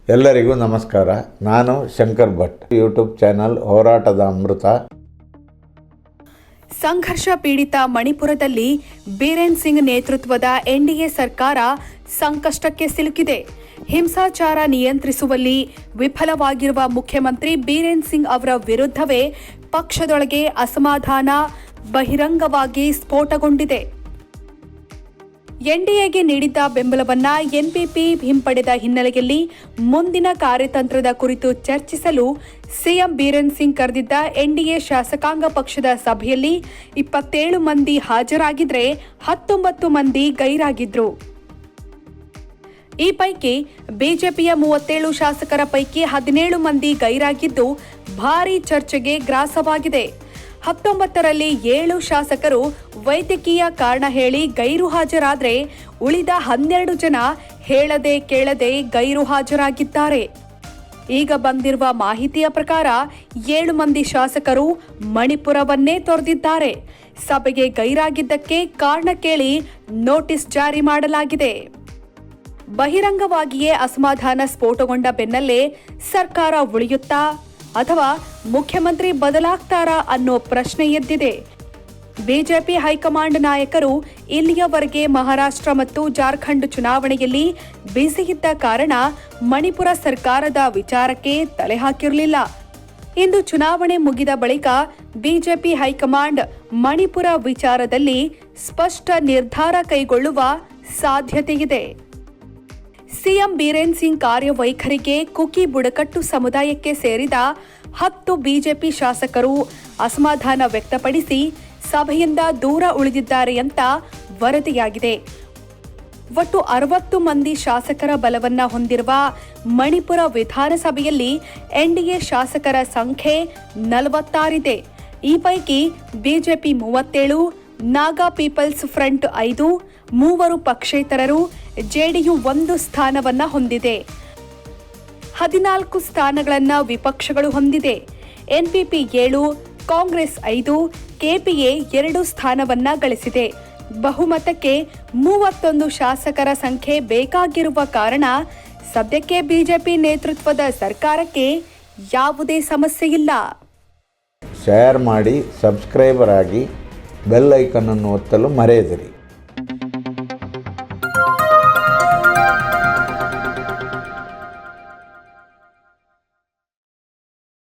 ಎಲ್ಲರಿಗೂ ನಮಸ್ಕಾರ. ನಾನು ಶಂಕರ್ ಭಟ್. ಯೂಟ್ಯೂಬ್ ಚಾನಲ್ ಹೋರಾಟದ ಅಮೃತ. ಸಂಘರ್ಷ ಪೀಡಿತ ಮಣಿಪುರದಲ್ಲಿ ಬೀರೇನ್ ಸಿಂಗ್ ನೇತೃತ್ವದ ಎನ್ಡಿಎ ಸರ್ಕಾರ ಸಂಕಷ್ಟಕ್ಕೆ ಸಿಲುಕಿದೆ. ಹಿಂಸಾಚಾರ ನಿಯಂತ್ರಿಸುವಲ್ಲಿ ವಿಫಲವಾಗಿರುವ ಮುಖ್ಯಮಂತ್ರಿ ಬೀರೇನ್ ಸಿಂಗ್ ಅವರ ವಿರುದ್ಧವೇ ಪಕ್ಷದೊಳಗೆ ಅಸಮಾಧಾನ ಬಹಿರಂಗವಾಗಿ ಸ್ಫೋಟಗೊಂಡಿದೆ. ಎನ್ಡಿಎಗೆ ನೀಡಿದ್ದ ಬೆಂಬಲವನ್ನ ಎನ್ಪಿಪಿ ಹಿಂಪಡೆದ ಹಿನ್ನೆಲೆಯಲ್ಲಿ ಮುಂದಿನ ಕಾರ್ಯತಂತ್ರದ ಕುರಿತು ಚರ್ಚಿಸಲು ಸಿಎಂ ಬೀರೇನ್ ಸಿಂಗ್ ಕರೆದಿದ್ದ ಎನ್ಡಿಎ ಶಾಸಕಾಂಗ ಪಕ್ಷದ ಸಭೆಯಲ್ಲಿ 27 ಮಂದಿ ಹಾಜರಾಗಿದ್ರೆ 19 ಮಂದಿ ಗೈರಾಗಿದ್ರು. ಈ ಪೈಕಿ ಬಿಜೆಪಿಯ 37 ಶಾಸಕರ ಪೈಕಿ 17 ಮಂದಿ ಗೈರಾಗಿದ್ದು ಭಾರೀ ಚರ್ಚೆಗೆ ಗ್ರಾಸವಾಗಿದೆ. 19ರಲ್ಲಿ 7 ಶಾಸಕರು ವೈದ್ಯಕೀಯ ಕಾರಣ ಹೇಳಿ ಗೈರು ಹಾಜರಾದರೆ ಉಳಿದ 12 ಜನ ಹೇಳದೆ ಕೇಳದೆ ಗೈರು ಹಾಜರಾಗಿದ್ದಾರೆ. ಈಗ ಬಂದಿರುವ ಮಾಹಿತಿಯ ಪ್ರಕಾರ 7 ಮಂದಿ ಶಾಸಕರು ಮಣಿಪುರವನ್ನೇ ತೊರೆದಿದ್ದಾರೆ. ಸಭೆಗೆ ಗೈರಾಗಿದ್ದಕ್ಕೆ ಕಾರಣ ಕೇಳಿ ನೋಟಿಸ್ ಜಾರಿ ಮಾಡಲಾಗಿದೆ. ಬಹಿರಂಗವಾಗಿಯೇ ಅಸಮಾಧಾನ ಸ್ಫೋಟಗೊಂಡ ಬೆನ್ನಲ್ಲೇ ಸರ್ಕಾರ ಉಳಿಯುತ್ತಾ ಅಥವಾ ಮುಖ್ಯಮಂತ್ರಿ ಬದಲಾಗ್ತಾರಾ ಅನ್ನೋ ಪ್ರಶ್ನೆ ಎದ್ದಿದೆ. ಬಿಜೆಪಿ ಹೈಕಮಾಂಡ್ ನಾಯಕರು ಇಲ್ಲಿಯವರೆಗೆ ಮಹಾರಾಷ್ಟ್ರ ಮತ್ತು ಜಾರ್ಖಂಡ್ ಚುನಾವಣೆಯಲ್ಲಿ ಬ್ಯುಸಿಯಿದ್ದ ಕಾರಣ ಮಣಿಪುರ ಸರ್ಕಾರದ ವಿಚಾರಕ್ಕೆ ತಲೆ ಹಾಕಿರಲಿಲ್ಲ. ಇಂದು ಚುನಾವಣೆ ಮುಗಿದ ಬಳಿಕ ಬಿಜೆಪಿ ಹೈಕಮಾಂಡ್ ಮಣಿಪುರ ವಿಚಾರದಲ್ಲಿ ಸ್ಪಷ್ಟ ನಿರ್ಧಾರ ಕೈಗೊಳ್ಳುವ ಸಾಧ್ಯತೆಯಿದೆ. ಸಿಎಂ ಬೀರೇನ್ ಸಿಂಗ್ ಕಾರ್ಯವೈಖರಿಗೆ ಕುಕಿ ಬುಡಕಟ್ಟು ಸಮುದಾಯಕ್ಕೆ ಸೇರಿದ 10 ಬಿಜೆಪಿ ಶಾಸಕರು ಅಸಮಾಧಾನ ವ್ಯಕ್ತಪಡಿಸಿ ಸಭೆಯಿಂದ ದೂರ ಉಳಿದಿದ್ದಾರೆ ಅಂತ ವರದಿಯಾಗಿದೆ. ಒಟ್ಟು 60 ಮಂದಿ ಶಾಸಕರ ಬಲವನ್ನ ಹೊಂದಿರುವ ಮಣಿಪುರ ವಿಧಾನಸಭೆಯಲ್ಲಿ ಎನ್ಡಿಎ ಶಾಸಕರ ಸಂಖ್ಯೆ 46 ಇದೆ. ಈ ಪೈಕಿ ಬಿಜೆಪಿ 37, ನಾಗಾ ಪೀಪಲ್ಸ್ ಫ್ರಂಟ್ 5, 3 ಪಕ್ಷೇತರರು, ಜೆಡಿಯು 1 ಸ್ಥಾನವನ್ನ ಹೊಂದಿದೆ. 14 ಸ್ಥಾನಗಳನ್ನು ವಿಪಕ್ಷಗಳು ಹೊಂದಿದೆ. ಎನ್ಪಿಪಿ 7, ಕಾಂಗ್ರೆಸ್ 5, ಕೆಪಿಎ 2 ಸ್ಥಾನವನ್ನ ಗಳಿಸಿದೆ. ಬಹುಮತಕ್ಕೆ 31 ಶಾಸಕರ ಸಂಖ್ಯೆ ಬೇಕಾಗಿರುವ ಕಾರಣ ಸದ್ಯಕ್ಕೆ ಬಿಜೆಪಿ ನೇತೃತ್ವದ ಸರ್ಕಾರಕ್ಕೆ ಯಾವುದೇ ಸಮಸ್ಯೆ ಇಲ್ಲ. ಶೇರ್ ಮಾಡಿ, ಸಬ್ಸ್ಕ್ರೈಬರ್ ಆಗಿ, ಬೆಲ್ ಐಕನ್ ಅನ್ನು ಒತ್ತಲು ಮರೆಯದಿರಿ.